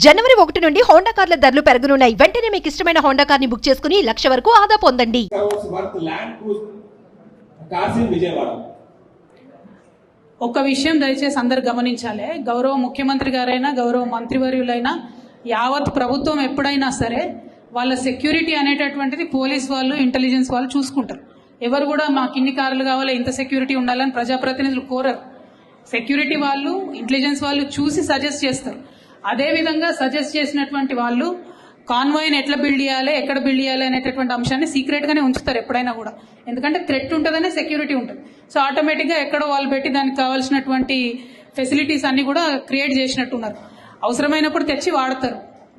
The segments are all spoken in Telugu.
జనవరి 1 నుండి హోండా కార్ల ధరలు పెరగనున్నాయి. వెంటనే మీకు ఇష్టమైన హోండా కార్ ని బుక్ చేసుకుని 1,00,000 వరకు ఆదా పొందండి. ఒక విషయం దయచేసి అందరు గమనించాలి. గౌరవ ముఖ్యమంత్రి గారైనా గౌరవ మంత్రివర్యులైనా యావత్ ప్రభుత్వం ఎప్పుడైనా సరే వాళ్ళ సెక్యూరిటీ అనేటటువంటిది పోలీస్ వాళ్ళు ఇంటెలిజెన్స్ వాళ్ళు చూసుకుంటారు. ఎవరు కూడా మాకు ఇన్ని కార్లు కావాలి ఇంత సెక్యూరిటీ ఉండాలని ప్రజాప్రతినిధులు కోరరు. సెక్యూరిటీ వాళ్ళు ఇంటెలిజెన్స్ వాళ్ళు చూసి సజెస్ట్ చేస్తారు. అదే విధంగా సజెస్ట్ చేసినటువంటి వాళ్ళు కాన్వాయ్ని ఎట్లా బిల్డ్ చేయాలి ఎక్కడ బిల్డ్ చేయాలి అనేటటువంటి అంశాన్ని సీక్రెట్ గానే ఉంచుతారు ఎప్పుడైనా కూడా. ఎందుకంటే థ్రెట్ ఉంటుందనే సెక్యూరిటీ ఉంటుంది. సో ఆటోమేటిక్ గా ఎక్కడో వాళ్ళు పెట్టి దానికి కావాల్సినటువంటి ఫెసిలిటీస్ అన్ని కూడా క్రియేట్ చేసినట్టున్నారు. అవసరమైనప్పుడు తెచ్చి వాడతారు.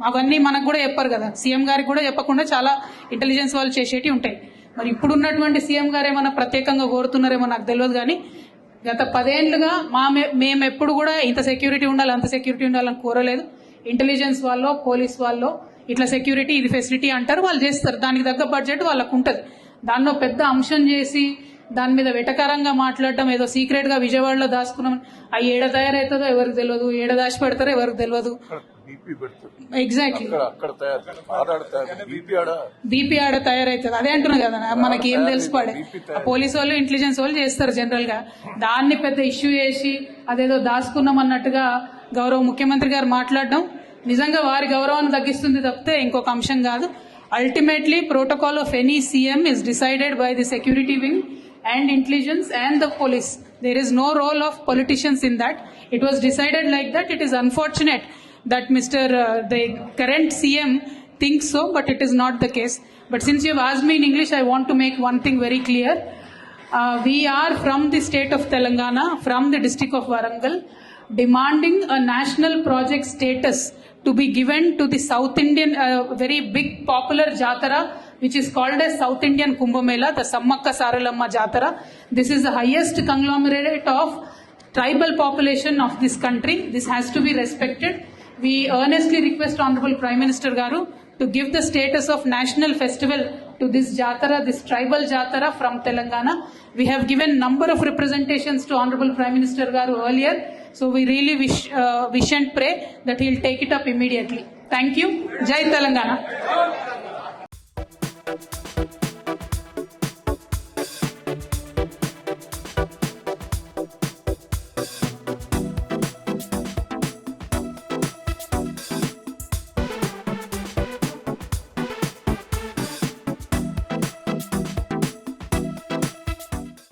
అవన్నీ మనకు కూడా చెప్పారు కదా, సీఎం గారికి కూడా చెప్పకుండా చాలా ఇంటెలిజెన్స్ వాళ్ళు చేసేటి ఉంటాయి. మరి ఇప్పుడున్నటువంటి సీఎం గారు ఏమన్నా ప్రత్యేకంగా కోరుతున్నారేమో నాకు తెలియదు. కానీ గత 10 ఏళ్లుగా మేము ఎప్పుడు కూడా ఇంత సెక్యూరిటీ ఉండాలి అంత సెక్యూరిటీ ఉండాలని కోరలేదు. ఇంటెలిజెన్స్ వాళ్ళు పోలీస్ వాళ్ళు ఇట్లా సెక్యూరిటీ ఇది ఫెసిలిటీ అంటారు, వాళ్ళు చేస్తారు. దానికి తగ్గ బడ్జెట్ వాళ్ళకు ఉంటుంది. దానిలో పెద్ద అంశం చేసి దాని మీద వెటకారంగా మాట్లాడడం, ఏదో సీక్రెట్ గా విజయవాడలో దాచుకున్నాం, ఆ ఏడ తయారవుతుందో ఎవరికి తెలియదు, ఏడ దాచి పెడతారో ఎవరికి తెలియదు. ఎగ్జాక్ట్లీ బీపీ ఆడ తయారవుతుంది. అదే అంటున్నా కదా, మనకి ఏం తెలుసు పడే. పోలీసు వాళ్ళు ఇంటెలిజెన్స్ వాళ్ళు చేస్తారు జనరల్ గా. దాన్ని పెద్ద ఇష్యూ చేసి అదేదో దాచుకున్నాం అన్నట్టుగా గౌరవ ముఖ్యమంత్రి గారు మాట్లాడడం నిజంగా వారి గౌరవాన్ని తగ్గిస్తుంది తప్పితే ఇంకొక అంశం కాదు. Ultimately protocol of any CM is decided by the security wing and intelligence and the police. There is no role of politicians in that. It was decided like that. It is unfortunate that the current CM thinks so, but it is not the case. But since you have asked me in English, I want to make one thing very clear. We are from the state of Telangana, from the district of Warangal, demanding a national project status to be given to the South Indian, very big popular Jatara, which is called as South Indian Kumbh Mela, the Sammakka Saralamma Jatara. This is the highest conglomerate of tribal population of this country. This has to be respected. We earnestly request Honorable Prime Minister Garu to give the status of national festival to this Jatara, this tribal Jatara from Telangana. We have given number of representations to Honorable Prime Minister Garu earlier. So we really wish and pray that he will take it up immediately. Thank you. Jai Telangana.